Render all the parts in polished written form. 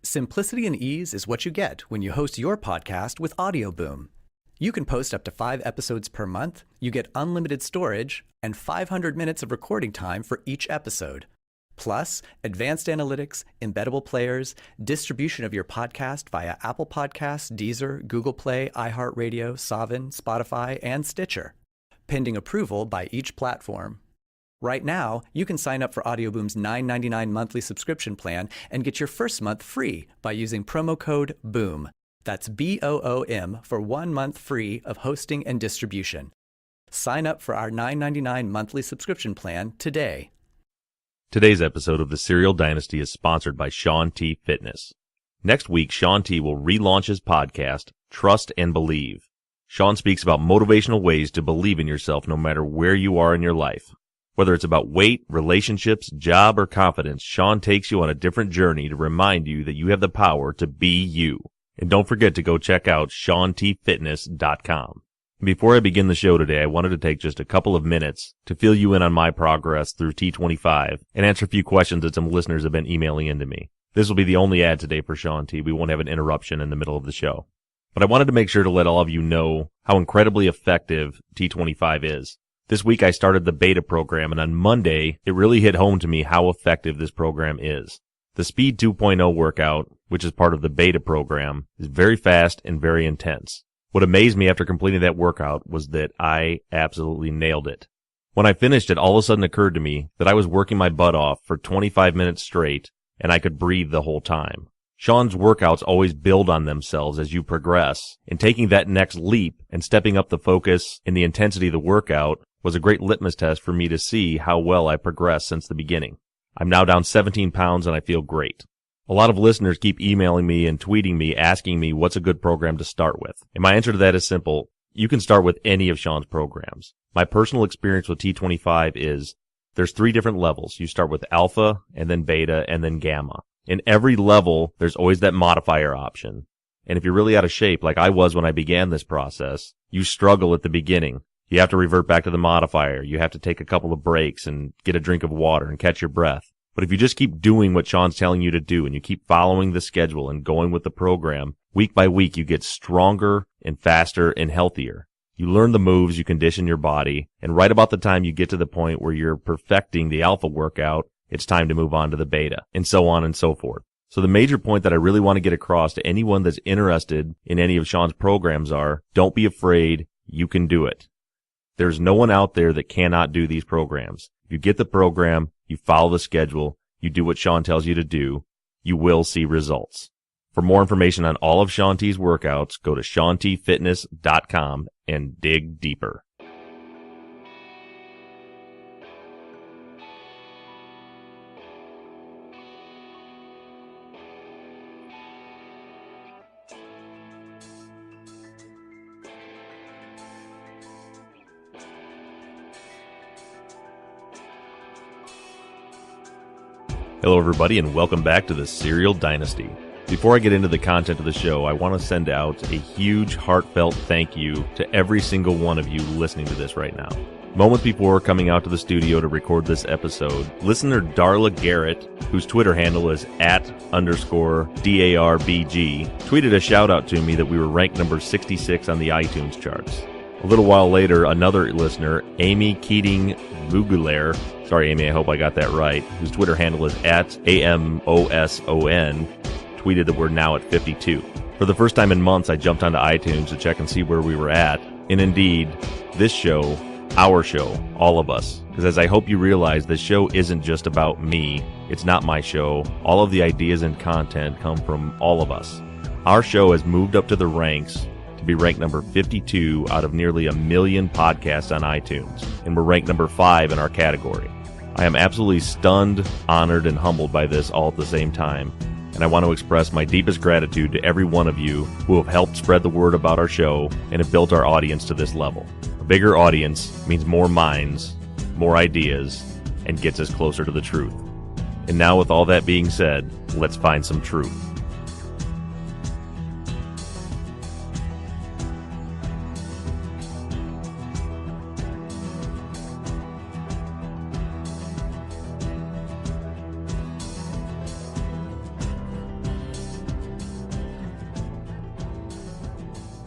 Simplicity and ease is what you get when you host your podcast with Audioboom. You can post up to 5 episodes per month, you get unlimited storage, and 500 minutes of recording time for each episode. Plus, advanced analytics, embeddable players, distribution of your podcast via Apple Podcasts, Deezer, Google Play, iHeartRadio, Savin, Spotify, and Stitcher, pending approval by each platform. Right now, you can sign up for Audioboom's $9.99 monthly subscription plan and get your first month free by using promo code BOOM. That's BOOM for 1 month free of hosting and distribution. Sign up for our $9.99 monthly subscription plan today. Today's episode of the Serial Dynasty is sponsored by Shaun T Fitness. Next week, Shaun T will relaunch his podcast, Trust and Believe. Shaun speaks about motivational ways to believe in yourself no matter where you are in your life. Whether it's about weight, relationships, job, or confidence, Shaun takes you on a different journey to remind you that you have the power to be you. And don't forget to go check out ShaunTFitness.com. Before I begin the show today, I wanted to take just a couple of minutes to fill you in on my progress through T25 and answer a few questions that some listeners have been emailing into me. This will be the only ad today for Shaun T. We won't have an interruption in the middle of the show. But I wanted to make sure to let all of you know how incredibly effective T25 is. This week I started the beta program, and on Monday, it really hit home to me how effective this program is. The Speed 2.0 workout, which is part of the beta program, is very fast and very intense. What amazed me after completing that workout was that I absolutely nailed it. When I finished, it all of a sudden occurred to me that I was working my butt off for 25 minutes straight, and I could breathe the whole time. Shaun's workouts always build on themselves as you progress, and taking that next leap and stepping up the focus and the intensity of the workout was a great litmus test for me to see how well I progressed since the beginning. I'm now down 17 pounds and I feel great. A lot of listeners keep emailing me and tweeting me asking me what's a good program to start with. And my answer to that is simple. You can start with any of Shaun's programs. My personal experience with T25 is there's 3 different levels. You start with alpha and then beta and then gamma. In every level, there's always that modifier option. And if you're really out of shape, like I was when I began this process, you struggle at the beginning. You have to revert back to the modifier. You have to take a couple of breaks and get a drink of water and catch your breath. But if you just keep doing what Shaun's telling you to do and you keep following the schedule and going with the program, week by week you get stronger and faster and healthier. You learn the moves, you condition your body, and right about the time you get to the point where you're perfecting the alpha workout, it's time to move on to the beta, and so on and so forth. So the major point that I really want to get across to anyone that's interested in any of Shaun's programs are, don't be afraid, you can do it. There's no one out there that cannot do these programs. If you get the program, you follow the schedule, you do what Shaun tells you to do, you will see results. For more information on all of Shaun T's workouts, go to ShaunTFitness.com and dig deeper. Hello everybody and welcome back to the Serial Dynasty. Before I get into the content of the show, I want to send out a huge heartfelt thank you to every single one of you listening to this right now. Moments before coming out to the studio to record this episode, listener Darla Garrett, whose Twitter handle is @_DARBG, tweeted a shout out to me that we were ranked number 66 on the iTunes charts. A little while later, another listener, Amy Keating Vugulaire, sorry Amy, I hope I got that right, whose Twitter handle is @AMOSON, tweeted that we're now at 52. For the first time in months, I jumped onto iTunes to check and see where we were at. And indeed, this show, our show, all of us. Because as I hope you realize, this show isn't just about me. It's not my show. All of the ideas and content come from all of us. Our show has moved up to the ranks to be ranked number 52 out of nearly 1 million podcasts on iTunes. And we're ranked number 5 in our category. I am absolutely stunned, honored, and humbled by this all at the same time. And I want to express my deepest gratitude to every one of you who have helped spread the word about our show and have built our audience to this level. A bigger audience means more minds, more ideas, and gets us closer to the truth. And now with all that being said, let's find some truth.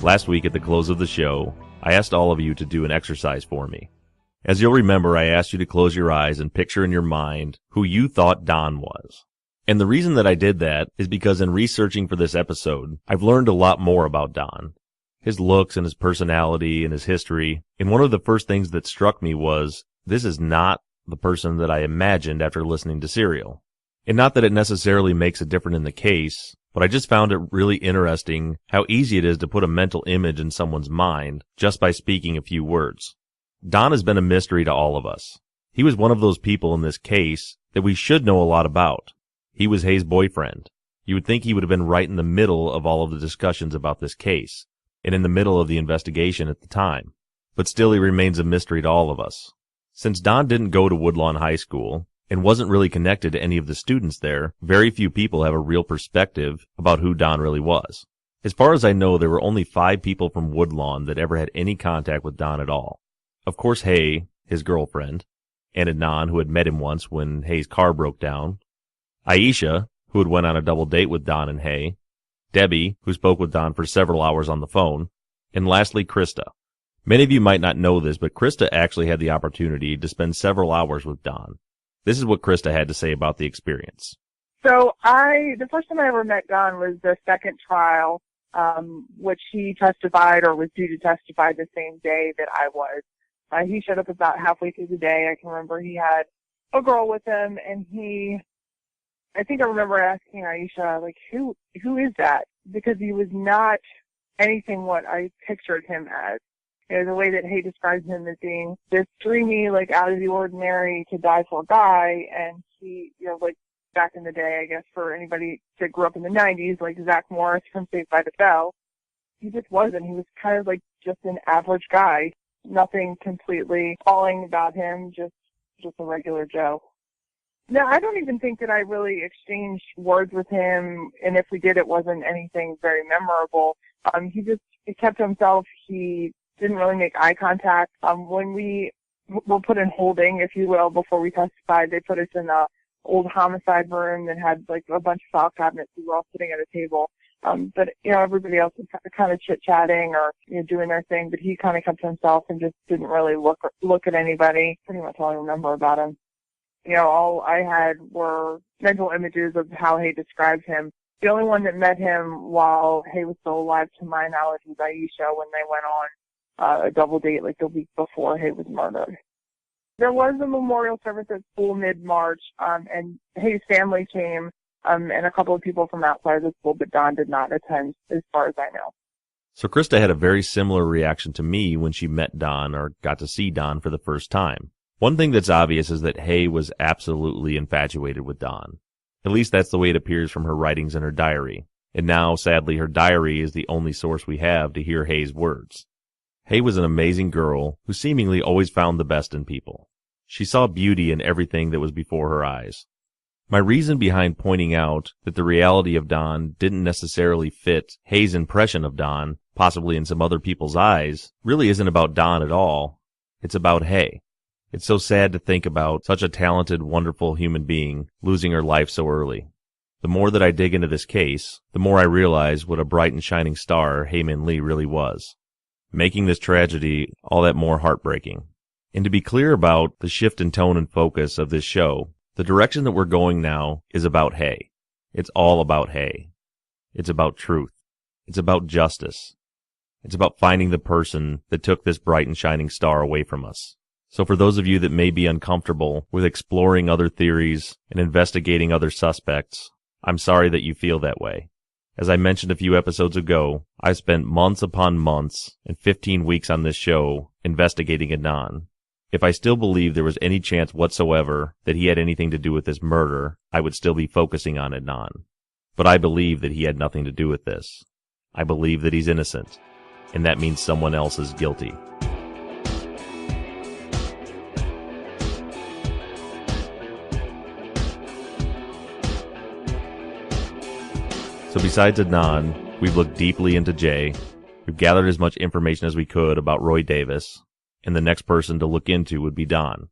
Last week at the close of the show, I asked all of you to do an exercise for me. As you'll remember, I asked you to close your eyes and picture in your mind who you thought Don was. And the reason that I did that is because in researching for this episode, I've learned a lot more about Don. His looks and his personality and his history. And one of the first ththings that struck me was, this is not the person that I imagined after listening to Serial. And not that it necessarily makes a difference in the case, but I just found it really interesting how easy it is to put a mental image in someone's mind just by speaking a few words. Don has been a mystery to all of us. He was one of those people in this case that we should know a lot about. He was Hayes' boyfriend. You would think he would have been right in the middle of all of the discussions about this case, and in the middle of the investigation at the time. But still he remains a mystery to all of us. Since Don didn't go to Woodlawn High School, and wasn't really connected to any of the students there, very few people have a real perspective about who Don really was. As far as I know, there were only 5 people from Woodlawn that ever had any contact with Don at all. Of course, Hay, his girlfriend, and Adnan, who had met him once when Hay's car broke down, Aisha, who had went on a double date with Don and Hay, Debbie, who spoke with Don for several hours on the phone, and lastly, Krista. Many of you might not know this, but Krista actually had the opportunity to spend several hours with Don. This is what Krista had to say about the experience. So the first time I ever met Don was the second trial, which he testified or was due to testify the same day that I was. He showed up about halfway through the day. I can remember he had a girl with him, and I think I remember asking Aisha, like, who is that? Because he was not anything what I pictured him as. You know, the way that Hay describes him as being this dreamy, like, out of the ordinary to die for guy, and he, you know, like, back in the day, I guess, for anybody that grew up in the 90s, like Zach Morris from Saved by the Bell, he just wasn't. He was kind of like just an average guy. Nothing completely falling about him, just a regular Joe. No, I don't even think that I really exchanged words with him, and if we did, it wasn't anything very memorable. He kept to himself. He didn't really make eye contact. When we were put in holding, if you will, before we testified, they put us in a old homicide room that had like a bunch of file cabinets. We were all sitting at a table. But, you know, everybody else was kind of chit-chatting or, you know, doing their thing, but he kind of kept to himself and just didn't really look at anybody. Pretty much all I remember about him. You know, all I had were mental images of how Hay described him. The only one that met him while Hay was still alive, to my knowledge, was Aisha when they went on a double date like the week before Hay was murdered. There was a memorial service at school mid-March, and Hay's family came, and a couple of people from outside the school, but Don did not attend, as far as I know. So Krista had a very similar reaction to me when she met Don or got to see Don for the first time. One thing that's obvious is that Hay was absolutely infatuated with Don. At least that's the way it appears from her writings in her diary. And now, sadly, her diary is the only source we have to hear Hay's words. Hay was an amazing girl who seemingly always found the best in people. She saw beauty in everything that was before her eyes. My reason behind pointing out that the reality of Don didn't necessarily fit Hay's impression of Don, possibly in some other people's eyes, really isn't about Don at all. It's about Hay. It's so sad to think about such a talented, wonderful human being losing her life so early. The more that I dig into this case, the more I realize what a bright and shining star Heyman Lee really was, making this tragedy all that more heartbreaking. And to be clear about the shift in tone and focus of this show, the direction that we're going now is about Hay. It's all about Hay. It's about truth. It's about justice. It's about finding the person that took this bright and shining star away from us. So for those of you that may be uncomfortable with exploring other theories and investigating other suspects, I'm sorry that you feel that way. As I mentioned a few episodes ago, I've spent months upon months and 15 weeks on this show investigating Adnan. If I still believed there was any chance whatsoever that he had anything to do with this murder, I would still be focusing on Adnan. But I believe that he had nothing to do with this. I believe that he's innocent, and that means someone else is guilty. So besides Adnan, we've looked deeply into Jay, we've gathered as much information as we could about Roy Davis, and the next person to look into would be Don.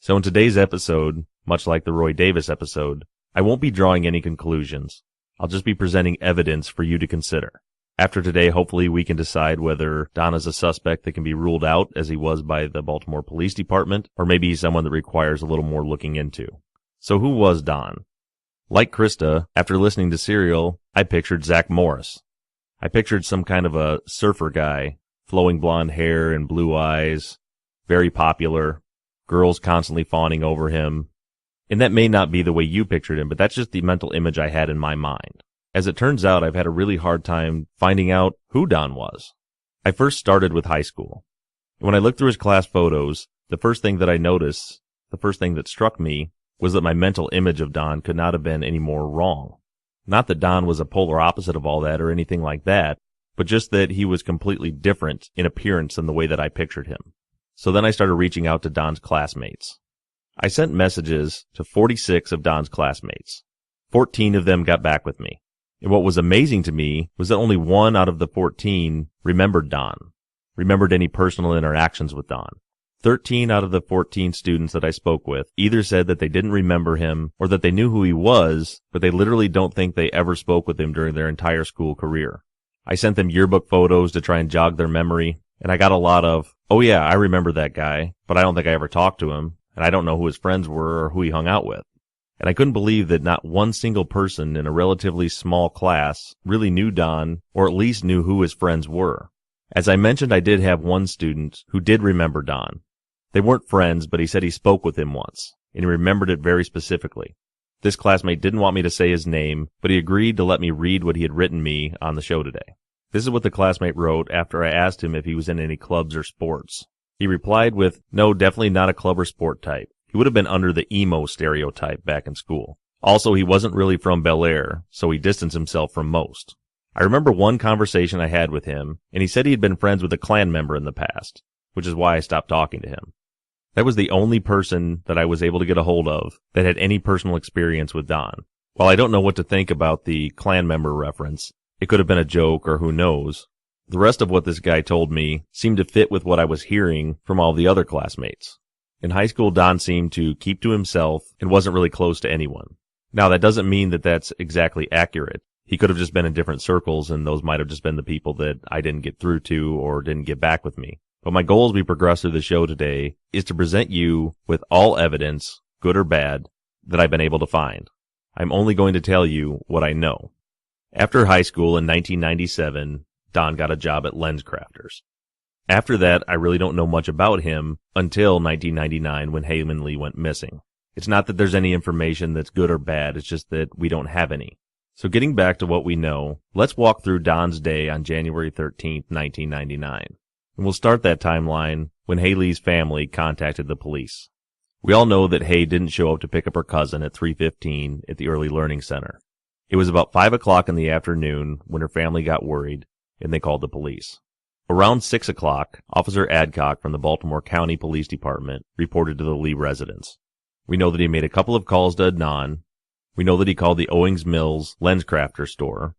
So in today's episode, much like the Roy Davis episode, I won't be drawing any conclusions. I'll just be presenting evidence for you to consider. After today, hopefully we can decide whether Don is a suspect that can be ruled out as he was by the Baltimore Police Department, or maybe he's someone that requires a little more looking into. So who was Don? Like Krista, after listening to Serial, I pictured Zach Morris. I pictured some kind of a surfer guy, flowing blonde hair and blue eyes, very popular, girls constantly fawning over him. And that may not be the way you pictured him, but that's just the mental image I had in my mind. As it turns out, I've had a really hard time finding out who Don was. I first started with high school. When I looked through his class photos, the first thing that struck me was that my mental image of Don could not have been any more wrong. Not that Don was a polar opposite of all that or anything like that, but just that he was completely different in appearance than the way that I pictured him. So then I started reaching out to Don's classmates. I sent messages to 46 of Don's classmates. 14 of them got back with me. And what was amazing to me was that only 1 out of the 14 remembered Don, remembered any personal interactions with Don. 13 out of the 14 students that I spoke with either said that they didn't remember him or that they knew who he was, but they literally don't think they ever spoke with him during their entire school career. I sent them yearbook photos to try and jog their memory, and I got a lot of, "Oh yeah, I remember that guy, but I don't think I ever talked to him, and I don't know who his friends were or who he hung out with." And I couldn't believe that not one single person in a relatively small class really knew Don, or at least knew who his friends were. As I mentioned, I did have one student who did remember Don. They weren't friends, but he said he spoke with him once, and he remembered it very specifically. This classmate didn't want me to say his name, but he agreed to let me read what he had written me on the show today. This is what the classmate wrote after I asked him if he was in any clubs or sports. He replied with, "No, definitely not a club or sport type. He would have been under the emo stereotype back in school. Also, he wasn't really from Bel Air, so he distanced himself from most. I remember one conversation I had with him, and he said he had been friends with a Klan member in the past, which is why I stopped talking to him. That was the only person that I was able to get a hold of that had any personal experience with Don. While I don't know what to think about the Klan member reference, it could have been a joke or who knows, the rest of what this guy told me seemed to fit with what I was hearing from all the other classmates. In high school, Don seemed to keep to himself and wasn't really close to anyone. Now, that doesn't mean that that's exactly accurate. He could have just been in different circles, and those might have just been the people that I didn't get through to or didn't get back with me. But my goal as we progress through the show today is to present you with all evidence, good or bad, that I've been able to find. I'm only going to tell you what I know. After high school in 1997, Don got a job at LensCrafters. After that, I really don't know much about him until 1999 when Heyman Lee went missing. It's not that there's any information that's good or bad, it's just that we don't have any. So getting back to what we know, let's walk through Don's day on January 13th, 1999. And we'll start that timeline when Haley's family contacted the police. We all know that Hay didn't show up to pick up her cousin at 3:15 at the Early Learning Center. It was about 5 o'clock in the afternoon when her family got worried, and they called the police. Around 6 o'clock, Officer Adcock from the Baltimore County Police Department reported to the Lee residence. We know that he made a couple of calls to Adnan. We know that he called the Owings Mills LensCrafter store,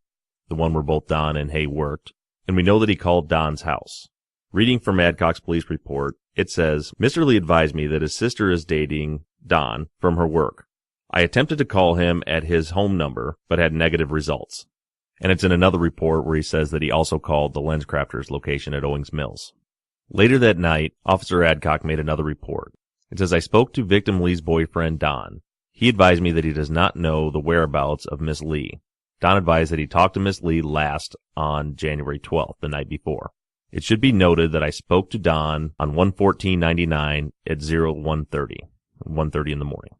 the one where both Don and Hay worked, and we know that he called Don's house. Reading from Adcock's police report, it says, "Mr. Lee advised me that his sister is dating Don from her work. I attempted to call him at his home number, but had negative results." And it's in another report where he says that he also called the LensCrafters location at Owings Mills. Later that night, Officer Adcock made another report. It says, "I spoke to victim Lee's boyfriend, Don. He advised me that he does not know the whereabouts of Miss Lee. Don advised that he talked to Miss Lee last on January 12th, the night before. It should be noted that I spoke to Don on 1/14/99 at 1:30 in the morning."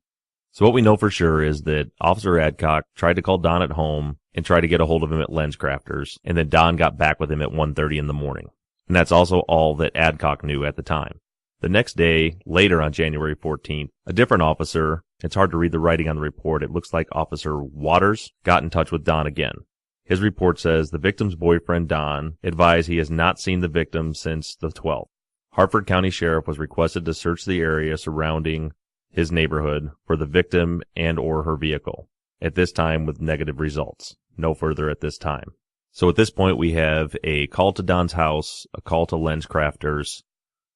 So what we know for sure is that Officer Adcock tried to call Don at home and tried to get a hold of him at LensCrafters, and then Don got back with him at 1:30 in the morning. And that's also all that Adcock knew at the time. The next day, later on January 14th, a different officer, it's hard to read the writing on the report, it looks like Officer Waters, got in touch with Don again. His report says the victim's boyfriend, Don, advised he has not seen the victim since the 12th. Hartford County Sheriff was requested to search the area surrounding his neighborhood for the victim and or her vehicle. At this time with negative results. No further at this time. So at this point we have a call to Don's house, a call to LensCrafters.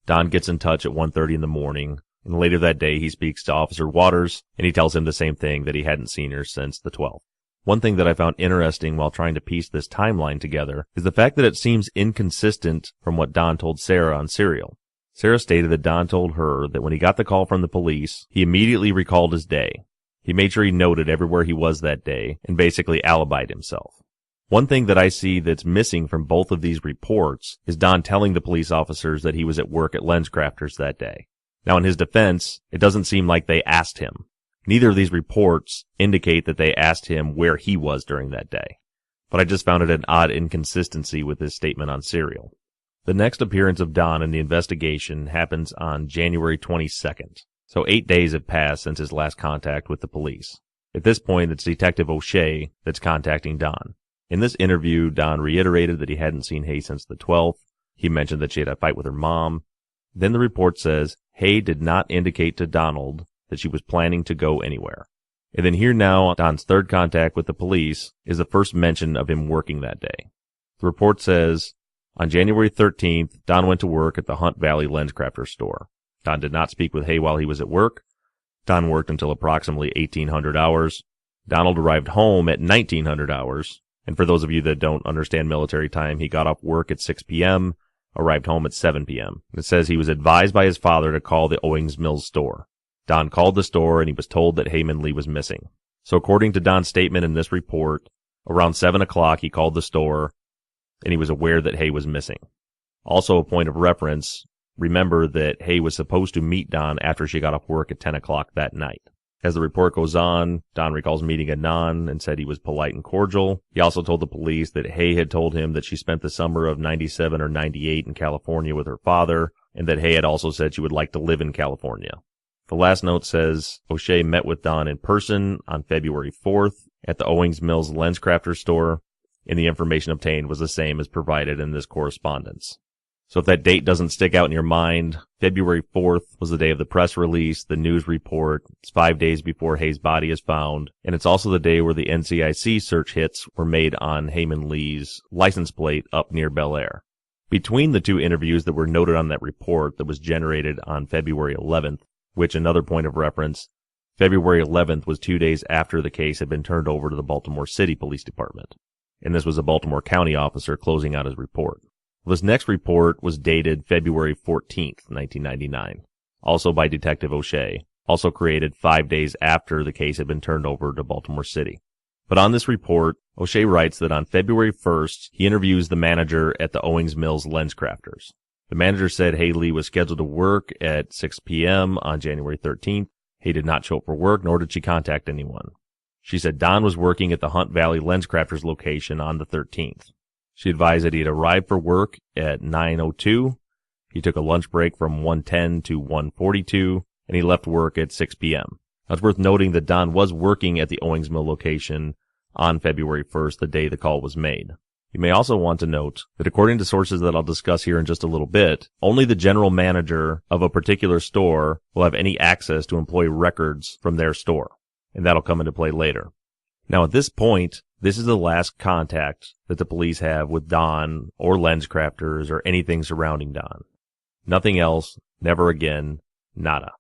Don gets in touch at 1:30 in the morning, and later that day he speaks to Officer Waters, and he tells him the same thing, that he hadn't seen her since the 12th. One thing that I found interesting while trying to piece this timeline together is the fact that it seems inconsistent from what Don told Sarah on Serial. Sarah stated that Don told her that when he got the call from the police, he immediately recalled his day. He made sure he noted everywhere he was that day and basically alibied himself. One thing that I see that's missing from both of these reports is Don telling the police officers that he was at work at LensCrafters that day. Now, in his defense, it doesn't seem like they asked him. Neither of these reports indicate that they asked him where he was during that day. But I just found it an odd inconsistency with his statement on Serial. The next appearance of Don in the investigation happens on January 22nd. So 8 days have passed since his last contact with the police. At this point, it's Detective O'Shea that's contacting Don. In this interview, Don reiterated that he hadn't seen Hay since the 12th. He mentioned that she had a fight with her mom. Then the report says Hay did not indicate to Donald that she was planning to go anywhere. And then here now, Don's third contact with the police is the first mention of him working that day. The report says, on January 13th, Don went to work at the Hunt Valley LensCrafters store. Don did not speak with Hay while he was at work. Don worked until approximately 1800 hours. Donald arrived home at 1900 hours. And for those of you that don't understand military time, he got off work at 6 p.m., arrived home at 7 p.m. It says he was advised by his father to call the Owings Mills store. Don called the store and he was told that Heyman Lee was missing. So according to Don's statement in this report, around 7 o'clock he called the store and he was aware that Hay was missing. Also a point of reference, remember that Hay was supposed to meet Don after she got off work at 10 o'clock that night. As the report goes on, Don recalls meeting Anon and said he was polite and cordial. He also told the police that Hay had told him that she spent the summer of 97 or 98 in California with her father, and that Hay had also said she would like to live in California. The last note says O'Shea met with Don in person on February 4th at the Owings Mills LensCrafters store, and the information obtained was the same as provided in this correspondence. So if that date doesn't stick out in your mind, February 4th was the day of the press release, the news report. It's 5 days before Hay's body is found. And it's also the day where the NCIC search hits were made on Heyman Lee's license plate up near Bel Air. Between the two interviews that were noted on that report that was generated on February 11th, which another point of reference, February 11th was 2 days after the case had been turned over to the Baltimore City Police Department. And this was a Baltimore County officer closing out his report. This next report was dated February 14th, 1999, also by Detective O'Shea, also created 5 days after the case had been turned over to Baltimore City. But on this report, O'Shea writes that on February 1st, he interviews the manager at the Owings Mills LensCrafters. The manager said Hay Lee was scheduled to work at 6 p.m. on January 13th. Hay did not show up for work, nor did she contact anyone. She said Don was working at the Hunt Valley LensCrafters location on the 13th. She advised that he had arrived for work at 9:02. He took a lunch break from 1:10 to 1:42, and he left work at 6 p.m. Now, it's worth noting that Don was working at the Owings Mill location on February 1st, the day the call was made. You may also want to note that according to sources that I'll discuss here in just a little bit, only the general manager of a particular store will have any access to employee records from their store, and that'll come into play later. Now, at this point, this is the last contact that the police have with Don or LensCrafters or anything surrounding Don. Nothing else, never again, nada.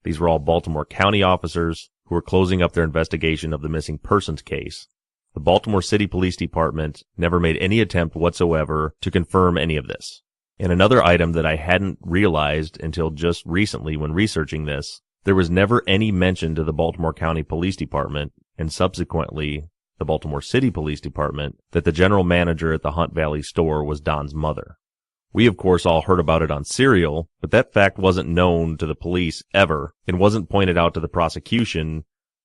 These were all Baltimore County officers who were closing up their investigation of the missing persons case. The Baltimore City Police Department never made any attempt whatsoever to confirm any of this. And another item that I hadn't realized until just recently when researching this, there was never any mention to the Baltimore County Police Department and subsequently the Baltimore City Police Department that the general manager at the Hunt Valley store was Don's mother. We, of course, all heard about it on Serial, but that fact wasn't known to the police ever and wasn't pointed out to the prosecution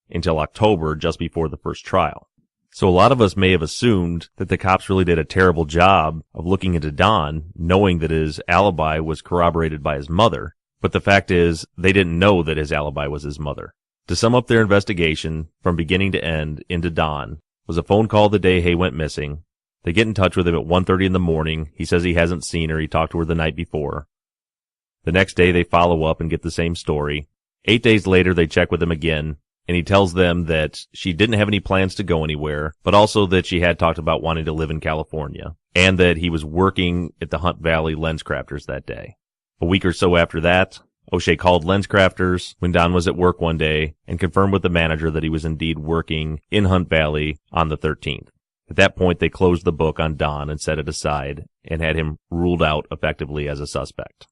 until October, just before the first trial. So a lot of us may have assumed that the cops really did a terrible job of looking into Don, knowing that his alibi was corroborated by his mother. But the fact is, they didn't know that his alibi was his mother. To sum up their investigation, from beginning to end, into Don, was a phone call the day Hay went missing. They get in touch with him at 1:30 in the morning. He says he hasn't seen her. He talked to her the night before. The next day, they follow up and get the same story. 8 days later, they check with him again, and he tells them that she didn't have any plans to go anywhere, but also that she had talked about wanting to live in California, and that he was working at the Hunt Valley LensCrafters that day. A week or so after that, O'Shea called LensCrafters when Don was at work one day and confirmed with the manager that he was indeed working in Hunt Valley on the 13th. At that point, they closed the book on Don and set it aside and had him ruled out effectively as a suspect.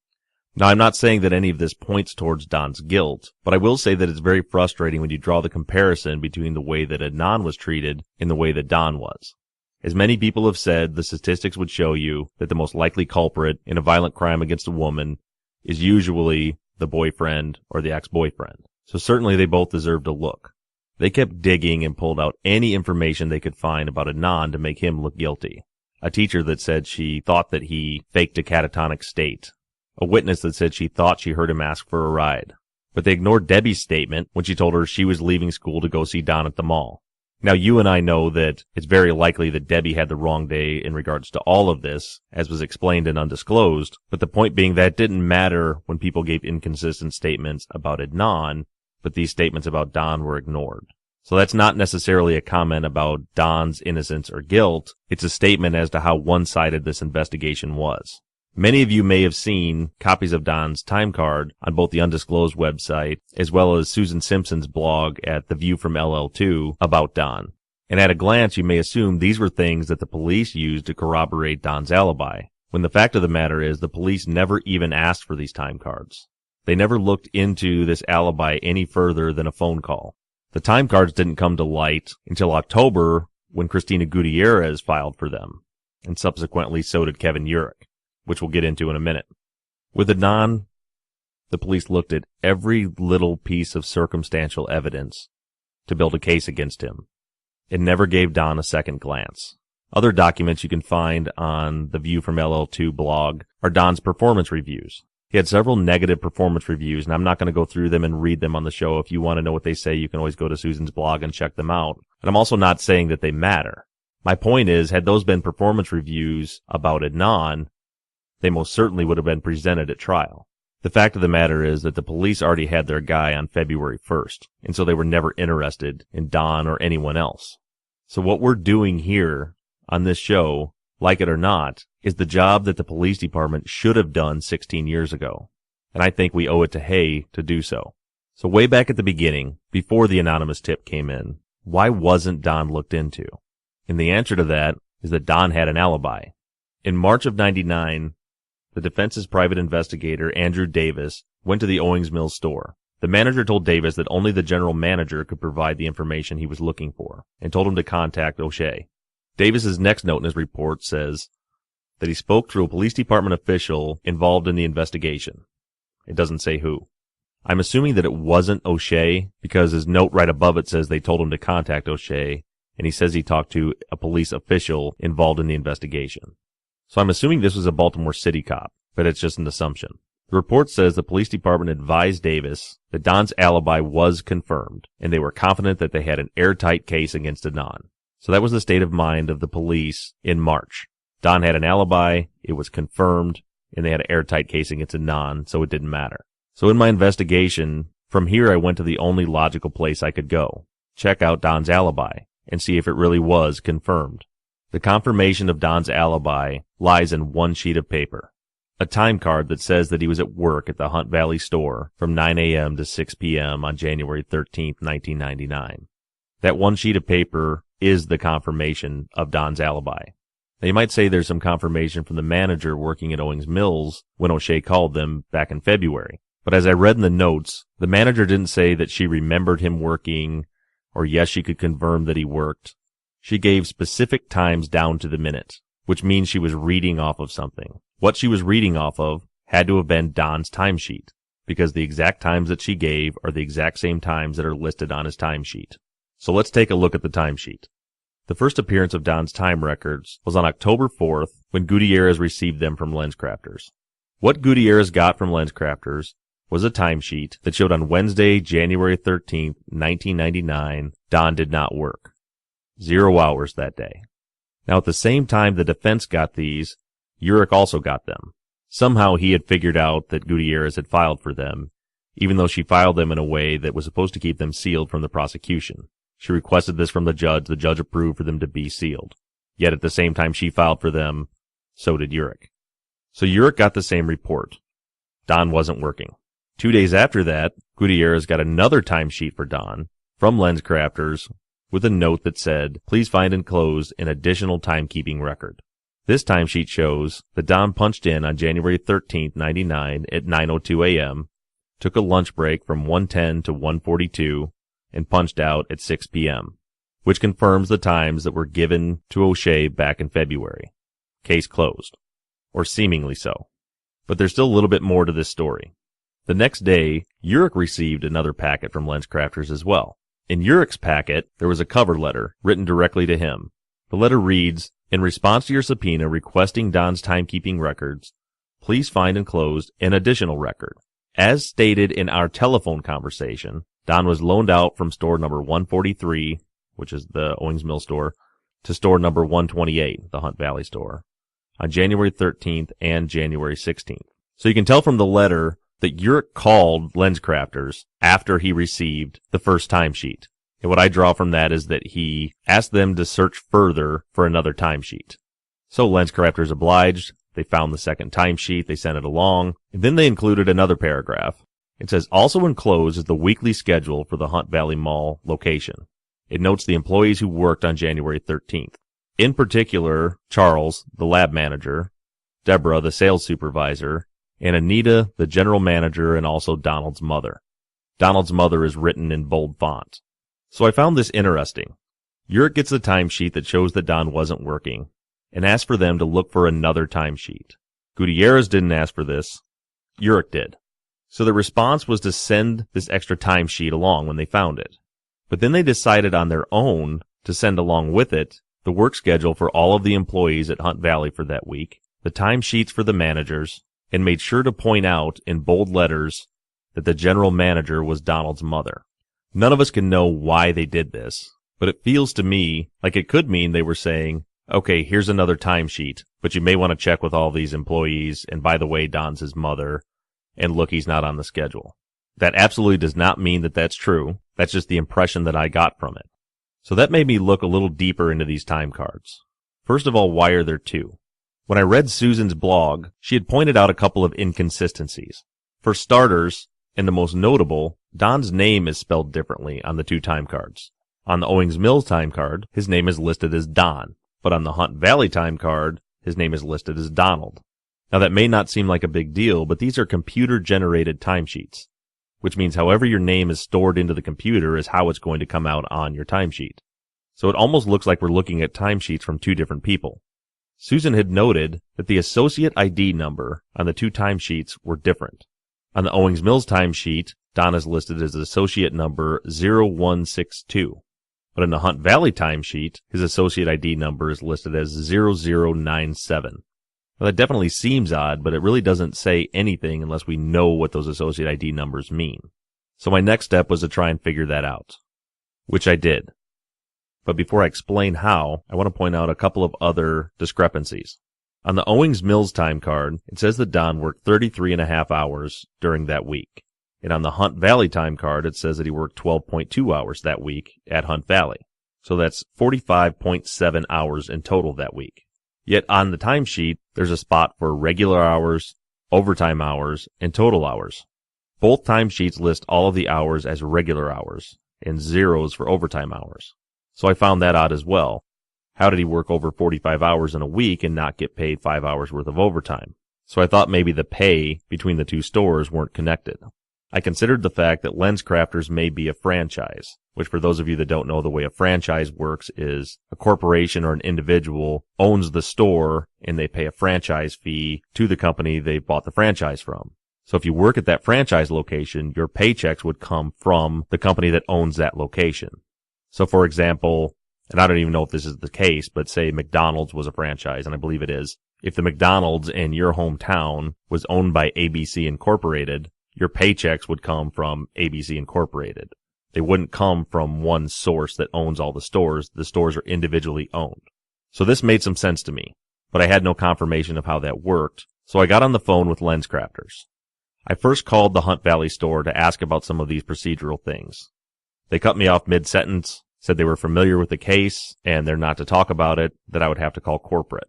Now, I'm not saying that any of this points towards Don's guilt, but I will say that it's very frustrating when you draw the comparison between the way that Adnan was treated and the way that Don was. As many people have said, the statistics would show you that the most likely culprit in a violent crime against a woman is usually the boyfriend or the ex-boyfriend. So certainly they both deserved a look. They kept digging and pulled out any information they could find about Adnan to make him look guilty. A teacher that said she thought that he faked a catatonic state. A witness that said she thought she heard him ask for a ride. But they ignored Debbie's statement when she told her she was leaving school to go see Don at the mall. Now, you and I know that it's very likely that Debbie had the wrong day in regards to all of this, as was explained and undisclosed, but the point being that it didn't matter when people gave inconsistent statements about Adnan, but these statements about Don were ignored. So that's not necessarily a comment about Don's innocence or guilt, it's a statement as to how one-sided this investigation was. Many of you may have seen copies of Don's time card on both the Undisclosed website as well as Susan Simpson's blog at The View from LL2 about Don. And at a glance, you may assume these were things that the police used to corroborate Don's alibi, when the fact of the matter is the police never even asked for these time cards. They never looked into this alibi any further than a phone call. The time cards didn't come to light until October when Christina Gutierrez filed for them, and subsequently so did Kevin Urich, which we'll get into in a minute. With Adnan, the police looked at every little piece of circumstantial evidence to build a case against him. It never gave Don a second glance. Other documents you can find on the View from LL2 blog are Don's performance reviews. He had several negative performance reviews, and I'm not going to go through them and read them on the show. If you want to know what they say, you can always go to Susan's blog and check them out. And I'm also not saying that they matter. My point is, had those been performance reviews about Adnan, they most certainly would have been presented at trial. The fact of the matter is that the police already had their guy on February 1st, and so they were never interested in Don or anyone else. So what we're doing here on this show, like it or not, is the job that the police department should have done 16 years ago. And I think we owe it to Hay to do so. So way back at the beginning, before the anonymous tip came in, why wasn't Don looked into? And the answer to that is that Don had an alibi. In March of '99, the defense's private investigator, Andrew Davis, went to the Owings Mills store. The manager told Davis that only the general manager could provide the information he was looking for, and told him to contact O'Shea. Davis's next note in his report says that he spoke through a police department official involved in the investigation. It doesn't say who. I'm assuming that it wasn't O'Shea, because his note right above it says they told him to contact O'Shea, and he says he talked to a police official involved in the investigation. So I'm assuming this was a Baltimore City cop, but it's just an assumption. The report says the police department advised Davis that Don's alibi was confirmed, and they were confident that they had an airtight case against Adnan. So that was the state of mind of the police in March. Don had an alibi, it was confirmed, and they had an airtight case against Adnan, so it didn't matter. So in my investigation, from here I went to the only logical place I could go. Check out Don's alibi, and see if it really was confirmed. The confirmation of Don's alibi lies in one sheet of paper. A time card that says that he was at work at the Hunt Valley store from 9 a.m. to 6 p.m. on January 13th, 1999. That one sheet of paper is the confirmation of Don's alibi. Now you might say there's some confirmation from the manager working at Owings Mills when O'Shea called them back in February. But as I read in the notes, the manager didn't say that she remembered him working, or yes, she could confirm that he worked. She gave specific times down to the minute, which means she was reading off of something. What she was reading off of had to have been Don's timesheet, because the exact times that she gave are the exact same times that are listed on his timesheet. So let's take a look at the timesheet. The first appearance of Don's time records was on October 4th when Gutierrez received them from LensCrafters. What Gutierrez got from LensCrafters was a timesheet that showed on Wednesday, January 13th, 1999, Don did not work. 0 hours that day. Now at the same time the defense got these, Urich also got them. Somehow he had figured out that Gutierrez had filed for them, even though she filed them in a way that was supposed to keep them sealed from the prosecution. She requested this from the judge approved for them to be sealed. Yet at the same time she filed for them, so did Urich. So Urich got the same report. Don wasn't working. 2 days after that, Gutierrez got another timesheet for Don from LensCrafters with a note that said, please find enclosed an additional timekeeping record. This timesheet shows that Don punched in on January 13th, 99 at 9:02 a.m., took a lunch break from 1:10 to 1:42, and punched out at 6 p.m., which confirms the times that were given to O'Shea back in February. Case closed. Or seemingly so. But there's still a little bit more to this story. The next day, Urich received another packet from LensCrafters as well. In Urich's packet, there was a cover letter written directly to him. The letter reads, in response to your subpoena requesting Don's timekeeping records, please find enclosed an additional record. As stated in our telephone conversation, Don was loaned out from store number 143, which is the Owings Mill store, to store number 128, the Hunt Valley store, on January 13th and January 16th. So you can tell from the letter that Urich called LensCrafters after he received the first timesheet. And what I draw from that is that he asked them to search further for another timesheet. So LensCrafters obliged. They found the second timesheet. They sent it along. And then they included another paragraph. It says, also enclosed is the weekly schedule for the Hunt Valley Mall location. It notes the employees who worked on January 13th. In particular, Charles, the lab manager, Deborah, the sales supervisor, and Anita, the general manager, and also Donald's mother. Donald's mother is written in bold font. So I found this interesting. Urich gets the timesheet that shows that Don wasn't working and asked for them to look for another timesheet. Gutierrez didn't ask for this. Urich did. So the response was to send this extra timesheet along when they found it. But then they decided on their own to send along with it the work schedule for all of the employees at Hunt Valley for that week, the timesheets for the managers, and made sure to point out in bold letters that the general manager was Donald's mother. None of us can know why they did this, but it feels to me like it could mean they were saying, okay, here's another timesheet, but you may want to check with all these employees, and by the way, Don's his mother, and look, he's not on the schedule. That absolutely does not mean that that's true. That's just the impression that I got from it. So that made me look a little deeper into these time cards. First of all, why are there two? When I read Susan's blog, she had pointed out a couple of inconsistencies. For starters, and the most notable, Don's name is spelled differently on the two time cards. On the Owings Mills time card, his name is listed as Don, but on the Hunt Valley time card, his name is listed as Donald. Now that may not seem like a big deal, but these are computer-generated timesheets, which means however your name is stored into the computer is how it's going to come out on your timesheet. So it almost looks like we're looking at timesheets from two different people. Susan had noted that the associate ID number on the two timesheets were different. On the Owings Mills timesheet, Don is listed as associate number 0162. But in the Hunt Valley timesheet, his associate ID number is listed as 0097. Now, that definitely seems odd, but it really doesn't say anything unless we know what those associate ID numbers mean. So my next step was to try and figure that out, which I did. But before I explain how, I want to point out a couple of other discrepancies. On the Owings Mills time card, it says that Don worked 33.5 hours during that week. And on the Hunt Valley time card, it says that he worked 12.2 hours that week at Hunt Valley. So that's 45.7 hours in total that week. Yet on the timesheet, there's a spot for regular hours, overtime hours, and total hours. Both timesheets list all of the hours as regular hours, and zeros for overtime hours. So I found that odd as well. How did he work over 45 hours in a week and not get paid 5 hours worth of overtime? So I thought maybe the pay between the two stores weren't connected. I considered the fact that LensCrafters may be a franchise, which for those of you that don't know, the way a franchise works is a corporation or an individual owns the store and they pay a franchise fee to the company they bought the franchise from. So if you work at that franchise location, your paychecks would come from the company that owns that location. So for example, and I don't even know if this is the case, but say McDonald's was a franchise, and I believe it is. If the McDonald's in your hometown was owned by ABC Incorporated, your paychecks would come from ABC Incorporated. They wouldn't come from one source that owns all the stores. The stores are individually owned. So this made some sense to me, but I had no confirmation of how that worked. So I got on the phone with LensCrafters. I first called the Hunt Valley store to ask about some of these procedural things. They cut me off mid-sentence, said they were familiar with the case, and they're not to talk about it, that I would have to call corporate.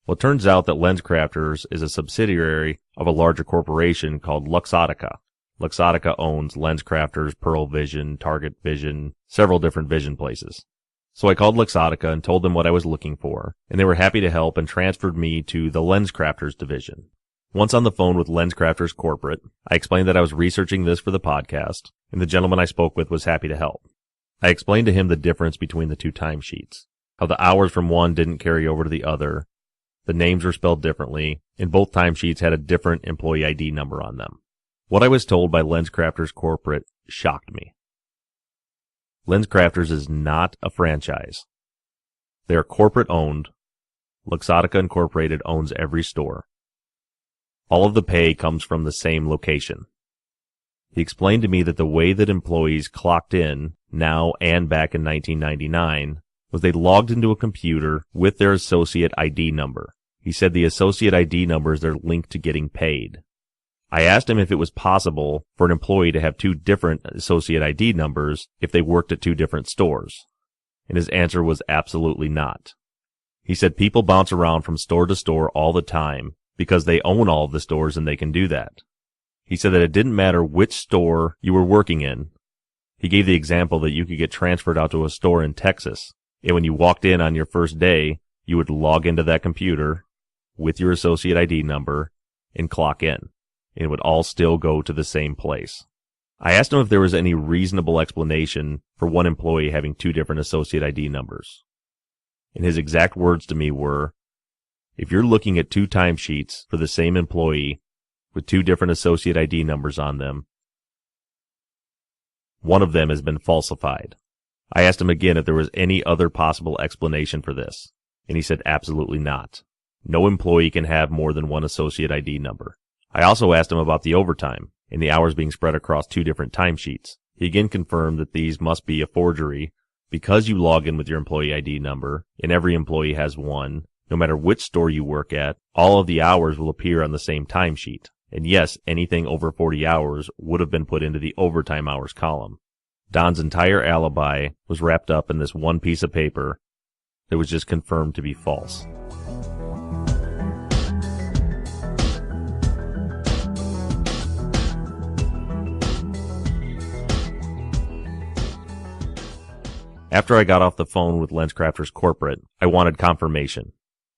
Well, it turns out that LensCrafters is a subsidiary of a larger corporation called Luxottica, Luxottica owns LensCrafters, Pearl Vision, Target Vision, several different vision places. So I called Luxottica and told them what I was looking for, and they were happy to help and transferred me to the LensCrafters division. Once on the phone with LensCrafters Corporate, I explained that I was researching this for the podcast, and the gentleman I spoke with was happy to help. I explained to him the difference between the two timesheets, how the hours from one didn't carry over to the other, the names were spelled differently, and both timesheets had a different employee ID number on them. What I was told by LensCrafters Corporate shocked me. LensCrafters is not a franchise. They are corporate owned. Luxottica Incorporated owns every store. All of the pay comes from the same location. He explained to me that the way that employees clocked in now and back in 1999 was they logged into a computer with their associate ID number. He said the associate ID number is their link to getting paid. I asked him if it was possible for an employee to have two different associate ID numbers if they worked at two different stores, and his answer was absolutely not. He said people bounce around from store to store all the time because they own all of the stores and they can do that. He said that it didn't matter which store you were working in. He gave the example that you could get transferred out to a store in Texas, and when you walked in on your first day, you would log into that computer with your associate ID number and clock in. It would all still go to the same place. I asked him if there was any reasonable explanation for one employee having two different associate ID numbers. And his exact words to me were, if you're looking at two timesheets for the same employee with two different associate ID numbers on them, one of them has been falsified. I asked him again if there was any other possible explanation for this, and he said absolutely not. No employee can have more than one associate ID number. I also asked him about the overtime and the hours being spread across two different timesheets. He again confirmed that these must be a forgery because you log in with your employee ID number, and every employee has one. No matter which store you work at, all of the hours will appear on the same timesheet. And yes, anything over 40 hours would have been put into the overtime hours column. Don's entire alibi was wrapped up in this one piece of paper that was just confirmed to be false. After I got off the phone with LensCrafters Corporate, I wanted confirmation.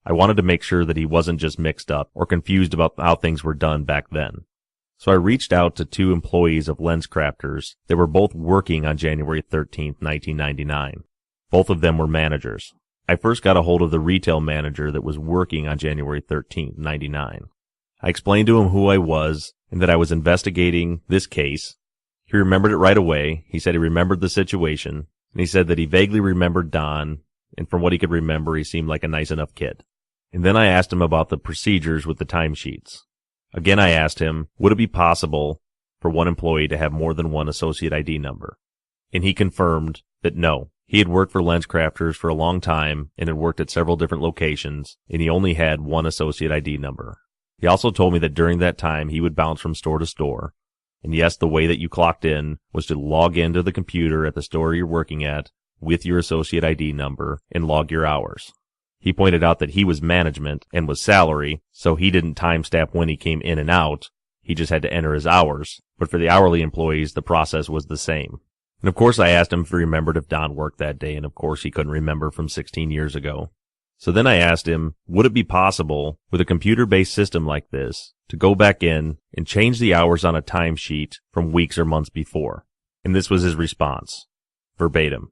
I wanted to make sure that he wasn't just mixed up or confused about how things were done back then. So I reached out to two employees of LensCrafters that were both working on January 13th, 1999. Both of them were managers. I first got a hold of the retail manager that was working on January 13th, 99. I explained to him who I was and that I was investigating this case. He remembered it right away. He said he remembered the situation. And he said that he vaguely remembered Don, and from what he could remember, he seemed like a nice enough kid. And then I asked him about the procedures with the timesheets. Again, I asked him, would it be possible for one employee to have more than one associate ID number? And he confirmed that no. He had worked for LensCrafters for a long time and had worked at several different locations, and he only had one associate ID number. He also told me that during that time, he would bounce from store to store. And yes, the way that you clocked in was to log into the computer at the store you're working at with your associate ID number and log your hours. He pointed out that he was management and was salary, so he didn't timestamp when he came in and out. He just had to enter his hours. But for the hourly employees, the process was the same. And of course, I asked him if he remembered if Don worked that day, and of course he couldn't remember from 16 years ago. So then I asked him, would it be possible with a computer-based system like this to go back in and change the hours on a timesheet from weeks or months before? And this was his response, verbatim.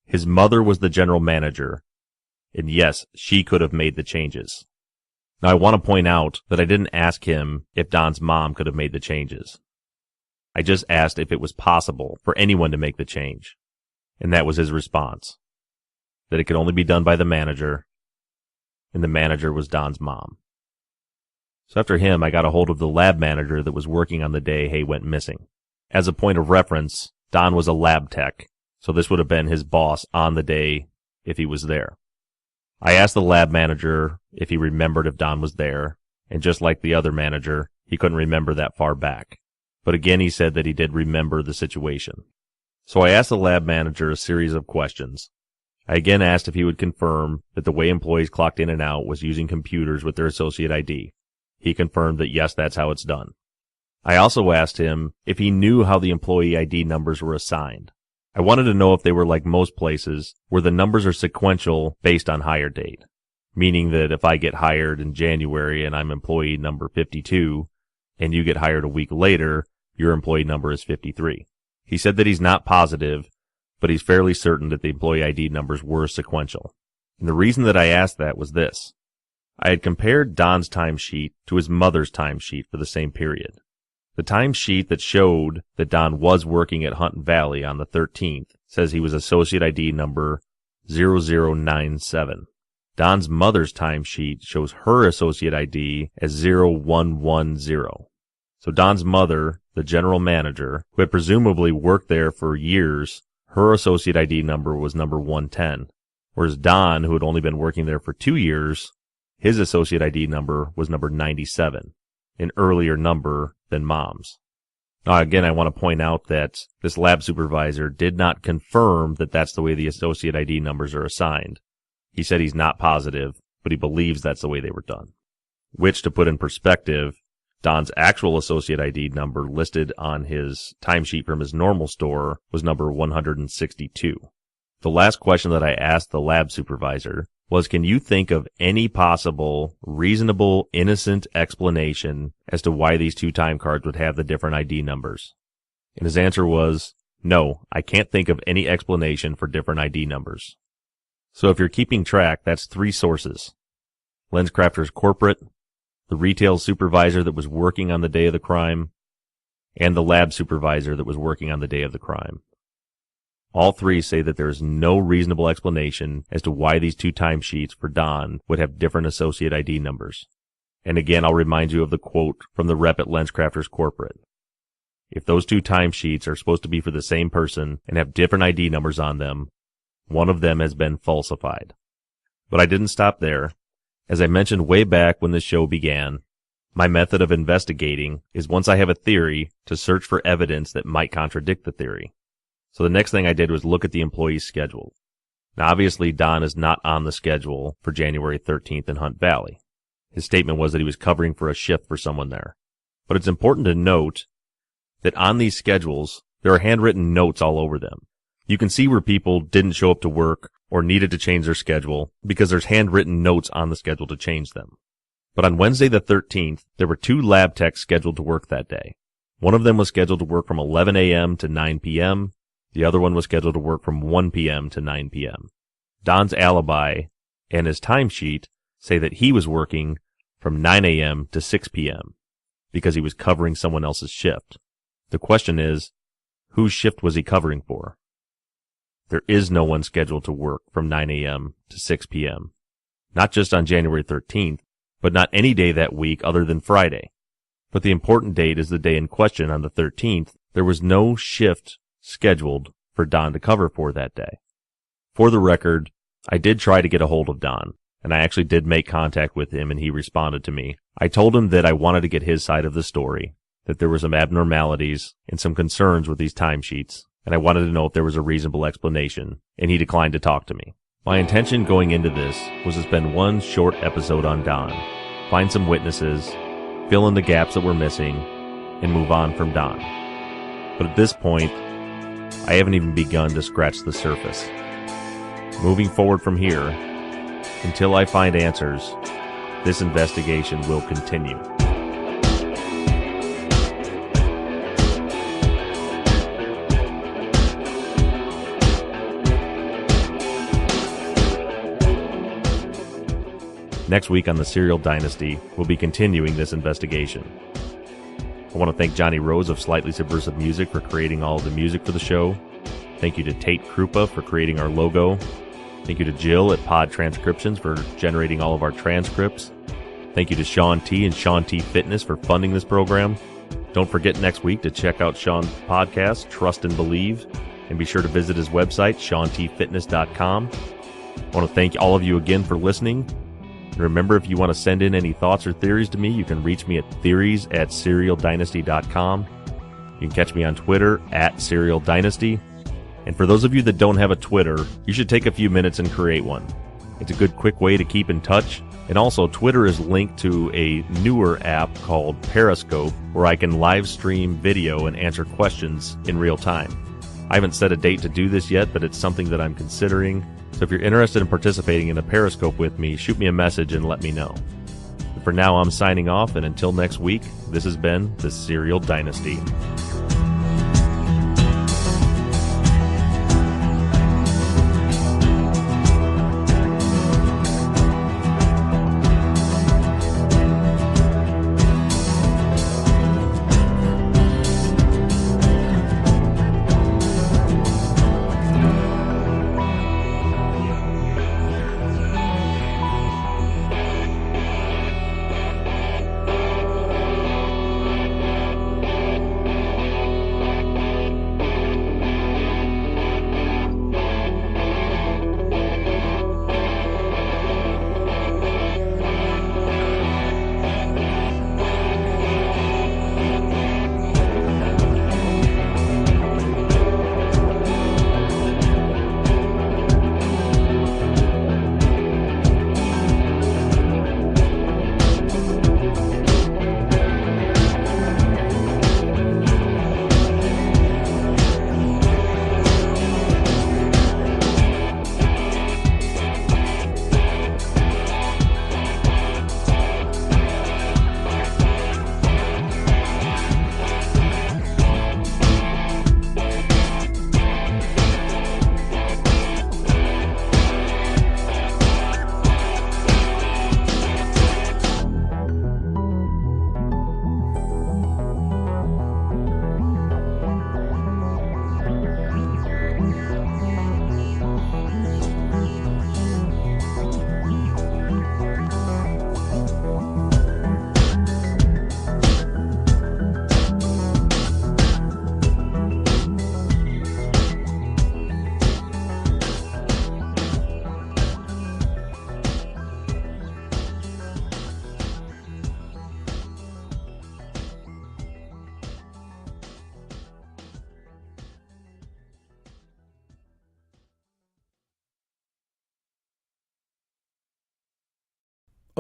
His mother was the general manager, and yes, she could have made the changes. Now I want to point out that I didn't ask him if Don's mom could have made the changes. I just asked if it was possible for anyone to make the change. And that was his response, that it could only be done by the manager, and the manager was Don's mom. So after him, I got a hold of the lab manager that was working on the day Hay went missing. As a point of reference, Don was a lab tech, so this would have been his boss on the day if he was there. I asked the lab manager if he remembered if Don was there, and just like the other manager, he couldn't remember that far back. But again, he said that he did remember the situation. So I asked the lab manager a series of questions. I again asked if he would confirm that the way employees clocked in and out was using computers with their associate ID. He confirmed that yes, that's how it's done. I also asked him if he knew how the employee ID numbers were assigned. I wanted to know if they were like most places, where the numbers are sequential based on hire date, meaning that if I get hired in January and I'm employee number 52, and you get hired a week later, your employee number is 53. He said that he's not positive, but he's fairly certain that the employee ID numbers were sequential. And the reason that I asked that was this. I had compared Don's timesheet to his mother's timesheet for the same period. The timesheet that showed that Don was working at Hunt Valley on the 13th says he was associate ID number 0097. Don's mother's timesheet shows her associate ID as 0110. So Don's mother, the general manager, who had presumably worked there for years, her associate ID number was number 110, whereas Don, who had only been working there for 2 years, his associate ID number was number 97, an earlier number than Mom's. Now, again, I want to point out that this lab supervisor did not confirm that that's the way the associate ID numbers are assigned. He said he's not positive, but he believes that's the way they were done. Which, to put in perspective, Don's actual associate ID number listed on his timesheet from his normal store was number 162. The last question that I asked the lab supervisor was, can you think of any possible, reasonable, innocent explanation as to why these 2 time cards would have the different ID numbers? And his answer was, no, I can't think of any explanation for different ID numbers. So if you're keeping track, that's 3 sources. LensCrafter's corporate, the retail supervisor that was working on the day of the crime, and the lab supervisor that was working on the day of the crime. All 3 say that there is no reasonable explanation as to why these 2 timesheets for Don would have different associate ID numbers. And again, I'll remind you of the quote from the rep at LensCrafters Corporate. If those 2 timesheets are supposed to be for the same person and have different ID numbers on them, one of them has been falsified. But I didn't stop there. As I mentioned way back when this show began, my method of investigating is once I have a theory to search for evidence that might contradict the theory. So the next thing I did was look at the employee's schedule. Now obviously Don is not on the schedule for January 13th in Hunt Valley. His statement was that he was covering for a shift for someone there. But it's important to note that on these schedules, there are handwritten notes all over them. You can see where people didn't show up to work or needed to change their schedule because there's handwritten notes on the schedule to change them. But on Wednesday the 13th, there were 2 lab techs scheduled to work that day. One of them was scheduled to work from 11 a.m. to 9 p.m., the other one was scheduled to work from 1 p.m. to 9 p.m. Don's alibi and his timesheet say that he was working from 9 a.m. to 6 p.m. because he was covering someone else's shift. The question is, whose shift was he covering for? There is no one scheduled to work from 9 a.m. to 6 p.m. Not just on January 13th, but not any day that week other than Friday. But the important date is the day in question on the 13th. There was no shift scheduled for Don to cover for that day. For the record, I did try to get a hold of Don, and I actually did make contact with him, and he responded to me. I told him that I wanted to get his side of the story, that there were some abnormalities and some concerns with these timesheets, and I wanted to know if there was a reasonable explanation, and he declined to talk to me. My intention going into this was to spend one short episode on Don, find some witnesses, fill in the gaps that were missing, and move on from Don. But at this point, I haven't even begun to scratch the surface. Moving forward from here, until I find answers, this investigation will continue. Next week on the Serial Dynasty, we'll be continuing this investigation. I want to thank Johnny Rose of Slightly Subversive Music for creating all of the music for the show. Thank you to Tate Krupa for creating our logo. Thank you to Jill at Pod Transcriptions for generating all of our transcripts. Thank you to Sean T and Sean T Fitness for funding this program. Don't forget next week to check out Sean's podcast, Trust and Believe, and be sure to visit his website, SeanTFitness.com. I want to thank all of you again for listening. Remember, if you want to send in any thoughts or theories to me, you can reach me at theories@serialdynasty.com. You can catch me on Twitter @SerialDynasty. And for those of you that don't have a Twitter, you should take a few minutes and create one. It's a good, quick way to keep in touch And also, Twitter is linked to a newer app called Periscope, where I can live stream video and answer questions in real time. I haven't set a date to do this yet, but it's something that I'm considering. So if you're interested in participating in a Periscope with me, shoot me a message and let me know. For now, I'm signing off, and until next week, this has been the Serial Dynasty.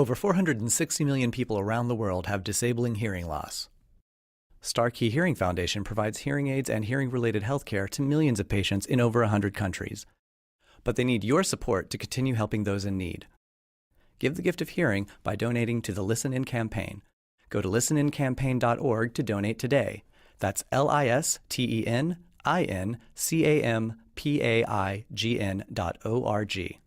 Over 460 million people around the world have disabling hearing loss. Starkey Hearing Foundation provides hearing aids and hearing-related health care to millions of patients in over 100 countries. But they need your support to continue helping those in need. Give the gift of hearing by donating to the Listen In campaign. Go to listenincampaign.org to donate today. That's listenincampaign.org.